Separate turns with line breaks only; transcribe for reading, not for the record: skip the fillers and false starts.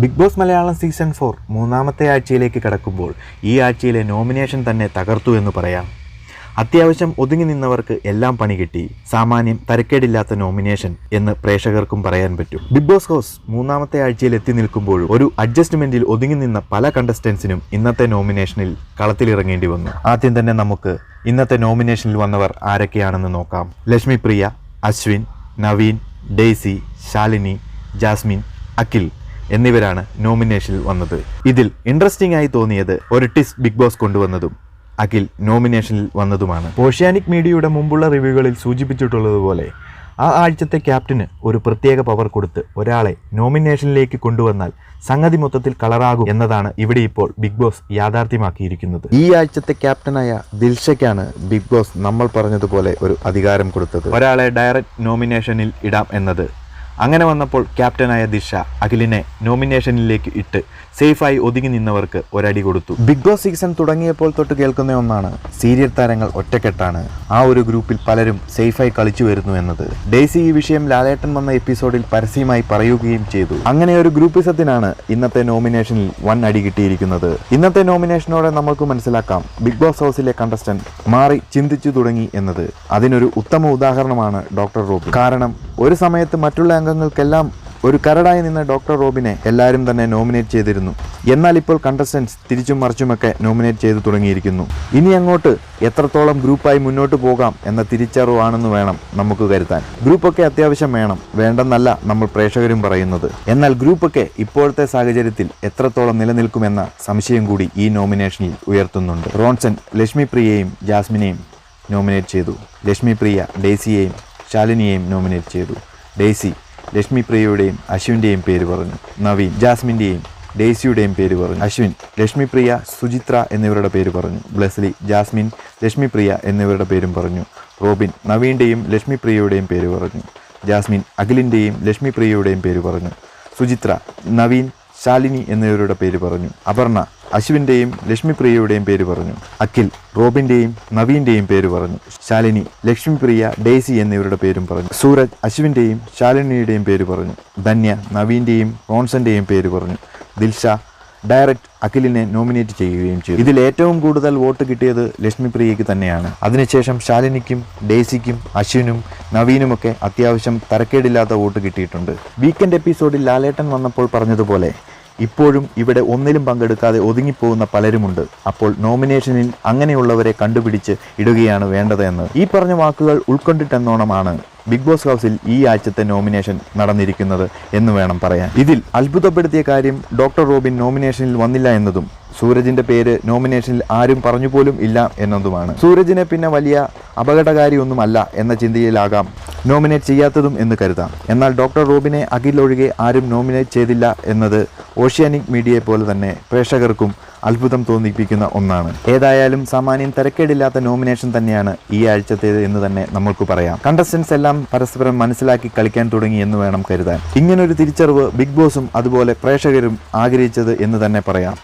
Big boss Malayalam season 4 മൂന്നാമത്തെ ആഴ്ചയിലേക്ക് കടക്കുമ്പോൾ ഈ ആഴ്ചയിലെ നോമിനേഷൻ തന്നെ തകർത്തു എന്ന് പറയാം. അത്യാവശ്യം ഒതുങ്ങി നിന്നവർക്ക് എല്ലാം പണി കിട്ടി. സാമാന്യം തരക്കേടില്ലാത്ത നോമിനേഷൻ എന്ന് പ്രേക്ഷകർക്കും പറയാൻ പറ്റും. ബിഗ് ബോസ് ഹൗസ് മൂന്നാമത്തെ ആഴ്ചയിൽ എത്തി നിൽക്കുമ്പോഴും ഒരു അഡ്ജസ്റ്റ്മെന്റിൽ ഒതുങ്ങി നിന്ന പല കണ്ടസ്റ്റൻസിനും ഇന്നത്തെ നോമിനേഷനിൽ കളത്തിലിറങ്ങേണ്ടി വന്നു. ആദ്യം തന്നെ നമുക്ക് ഇന്നത്തെ നോമിനേഷനിൽ വന്നവർ ആരൊക്കെയാണെന്ന് നോക്കാം. ലക്ഷ്മി പ്രിയ, അശ്വിൻ, നവീൻ, ഡെയ്സി, ശാലിനി, ജാസ്മിൻ, അഖിൽ എന്നിവരാണ് നോമിനേഷനിൽ വന്നത്. ഇതിൽ ഇൻട്രസ്റ്റിംഗ് ആയി തോന്നിയത് ഒരു ടിസ്റ്റ് ബിഗ് ബോസ് കൊണ്ടുവന്നതും അഖിൽ നോമിനേഷനിൽ വന്നതുമാണ്. ഓഷ്യാനിക് മീഡിയയുടെ മുമ്പുള്ള റിവ്യൂകളിൽ സൂചിപ്പിച്ചിട്ടുള്ളതുപോലെ ആ ആഴ്ചത്തെ ക്യാപ്റ്റന് ഒരു പ്രത്യേക പവർ കൊടുത്ത് ഒരാളെ നോമിനേഷനിലേക്ക് കൊണ്ടുവന്നാൽ സംഗതി മൊത്തത്തിൽ കളറാകും എന്നതാണ് ഇവിടെ ഇപ്പോൾ ബിഗ് ബോസ് യാഥാർത്ഥ്യമാക്കിയിരിക്കുന്നത്. ഈ ആഴ്ചത്തെ ക്യാപ്റ്റനായ ദിൽഷയ്ക്കാണ് ബിഗ് ബോസ് നമ്മൾ പറഞ്ഞതുപോലെ ഒരു അധികാരം കൊടുത്തത്. ഒരാളെ ഡയറക്റ്റ് നോമിനേഷനിൽ ഇടാം എന്നത്. അങ്ങനെ വന്നപ്പോൾ ക്യാപ്റ്റനായ ദിശ അഖിലിനെ നോമിനേഷനിലേക്ക് ഇട്ട് സേഫായി ഒതുങ്ങി നിന്നവർക്ക് ഒരടി കൊടുത്തു. ബിഗ് ബോസ് സീസൺ തുടങ്ങിയപ്പോൾ തൊട്ട് കേൾക്കുന്ന ഒന്നാണ് സീരിയൽ താരങ്ങൾ ഒറ്റക്കെട്ടാണ്, ആ ഒരു ഗ്രൂപ്പിൽ പലരും സേഫായി കളിച്ചു വരുന്നു എന്നത്. ഡെയ്സി ഈ വിഷയം ലാലേട്ടൻ വന്ന എപ്പിസോഡിൽ പരസ്യമായി പറയുകയും ചെയ്തു. അങ്ങനെ ഒരു ഗ്രൂപ്പിസത്തിനാണ് ഇന്നത്തെ നോമിനേഷനിൽ വൻ അടി കിട്ടിയിരിക്കുന്നത്. ഇന്നത്തെ നോമിനേഷനോടെ നമുക്ക് മനസ്സിലാക്കാം ബിഗ് ബോസ് ഹൗസിലെ കണ്ടസ്റ്റന്റ് മാറി ചിന്തിച്ചു തുടങ്ങി എന്നത്. അതിനൊരു ഉത്തമ ഉദാഹരണമാണ് ഡോക്ടർ റോബിൻ. കാരണം ഒരു സമയത്ത് മറ്റുള്ള അംഗങ്ങൾക്കെല്ലാം ഒരു കരടായി നിന്ന ഡോക്ടർ റോബിനെ എല്ലാവരും തന്നെ നോമിനേറ്റ് ചെയ്തിരുന്നു. എന്നാൽ ഇപ്പോൾ കണ്ടസ്റ്റൻസ് തിരിച്ചും മറിച്ചുമൊക്കെ നോമിനേറ്റ് ചെയ്തു തുടങ്ങിയിരിക്കുന്നു. ഇനി അങ്ങോട്ട് എത്രത്തോളം ഗ്രൂപ്പായി മുന്നോട്ട് പോകാം എന്ന തിരിച്ചറിവാണെന്ന് വേണം നമുക്ക് കരുതാൻ. ഗ്രൂപ്പൊക്കെ അത്യാവശ്യം വേണം, വേണ്ടെന്നല്ല നമ്മൾ പ്രേക്ഷകരും പറയുന്നത്. എന്നാൽ ഗ്രൂപ്പൊക്കെ ഇപ്പോഴത്തെ സാഹചര്യത്തിൽ എത്രത്തോളം നിലനിൽക്കുമെന്ന സംശയം കൂടി ഈ നോമിനേഷനിൽ ഉയർത്തുന്നുണ്ട്. റോൺസൺ ലക്ഷ്മി പ്രിയയെയും ജാസ്മിനെയും നോമിനേറ്റ് ചെയ്തു. ലക്ഷ്മി പ്രിയ ഡെയ്സിയെയും ശാലിനിയെയും നോമിനേറ്റ് ചെയ്തു. ഡെയ്സി ലക്ഷ്മി പ്രിയയുടെയും അശ്വിൻ്റെയും പേര് പറഞ്ഞു. നവീൻ ജാസ്മിൻ്റെയും ഡെയ്സിയുടെയും പേര് പറഞ്ഞു. അശ്വിൻ ലക്ഷ്മി പ്രിയ, സുചിത്ര എന്നിവരുടെ പേര് പറഞ്ഞു. ബ്ലെസ്ലി ജാസ്മിൻ, ലക്ഷ്മി പ്രിയ എന്നിവരുടെ പേരും പറഞ്ഞു. റോബിൻ നവീൻ്റെയും ലക്ഷ്മി പ്രിയയുടെയും പേര് പറഞ്ഞു. ജാസ്മിൻ അഖിലിൻ്റെയും ലക്ഷ്മി പ്രിയയുടെയും പേര് പറഞ്ഞു. സുചിത്ര നവീൻ, ശാലിനി എന്നിവരുടെ പേര് പറഞ്ഞു. അപർണ അശ്വിൻ്റെയും ലക്ഷ്മി പ്രിയയുടെയും പേര് പറഞ്ഞു. അഖിൽ റോബിൻ്റെയും നവീൻ്റെയും പേര് പറഞ്ഞു. ശാലിനി ലക്ഷ്മി പ്രിയ, ഡെയ്സി എന്നിവരുടെ പേരും പറഞ്ഞു. സൂരജ് അശ്വിൻ്റെയും ശാലിനിയുടെയും പേര് പറഞ്ഞു. ധന്യ നവീൻ്റെയും റോൺസൻ്റെയും പേര് പറഞ്ഞു. ദിൽഷ ഡയറക്റ്റ് അഖിലിനെ നോമിനേറ്റ് ചെയ്യുകയും ചെയ്തു. ഇതിൽ ഏറ്റവും കൂടുതൽ വോട്ട് കിട്ടിയത് ലക്ഷ്മി പ്രിയയ്ക്ക് തന്നെയാണ്. അതിനുശേഷം ശാലിനിക്കും ഡെയ്സിക്കും അശ്വിനും നവീനുമൊക്കെ അത്യാവശ്യം തരക്കേടില്ലാത്ത വോട്ട് കിട്ടിയിട്ടുണ്ട്. വീക്കെൻഡ് എപ്പിസോഡിൽ ലാലേട്ടൻ വന്നപ്പോൾ പറഞ്ഞതുപോലെ ഇപ്പോഴും ഇവിടെ ഒന്നിലും പങ്കെടുക്കാതെ ഒതുങ്ങിപ്പോകുന്ന പലരുമുണ്ട്. അപ്പോൾ നോമിനേഷനിൽ അങ്ങനെയുള്ളവരെ കണ്ടുപിടിച്ച് ഇടുകയാണ് വേണ്ടത് എന്ന് ഈ പറഞ്ഞ വാക്കുകൾ ഉൾക്കൊണ്ടിട്ടെന്നോണമാണ് ബിഗ് ബോസ് ഹൗസിൽ ഈ ആഴ്ചത്തെ നോമിനേഷൻ നടന്നിരിക്കുന്നത് എന്ന് വേണം പറയാൻ. ഇതിൽ അത്ഭുതപ്പെടുത്തിയ കാര്യം ഡോക്ടർ റോബിൻ നോമിനേഷനിൽ വന്നില്ല എന്നതും സൂരജിന്റെ പേര് നോമിനേഷനിൽ ആരും പറഞ്ഞു പോലും ഇല്ല എന്നതുമാണ്. സൂരജിനെ പിന്നെ വലിയ അപകടകാരിയൊന്നുമല്ല എന്ന ചിന്തയിലാകാം നോമിനേറ്റ് ചെയ്യാത്തതും എന്ന് കരുതാം. എന്നാൽ ഡോക്ടർ റോബിനെ അഖിൽ ഒഴികെ ആരും നോമിനേറ്റ് ചെയ്തില്ല എന്നത് ഓഷ്യാനിക് മീഡിയയെ പോലെ തന്നെ പ്രേക്ഷകർക്കും അത്ഭുതം തോന്നിപ്പിക്കുന്ന ഒന്നാണ്. ഏതായാലും സാമാന്യം തരക്കേടില്ലാത്ത നോമിനേഷൻ തന്നെയാണ് ഈ ആഴ്ചത്തേത് എന്ന് തന്നെ നമ്മൾക്ക് പറയാം. കണ്ടസ്റ്റൻസ് എല്ലാം പരസ്പരം മനസ്സിലാക്കി കളിക്കാൻ തുടങ്ങി എന്ന് വേണം കരുതാൻ. ഇങ്ങനൊരു തിരിച്ചറിവ് ബിഗ് ബോസും അതുപോലെ പ്രേക്ഷകരും ആഗ്രഹിച്ചത് എന്ന് തന്നെ പറയാം.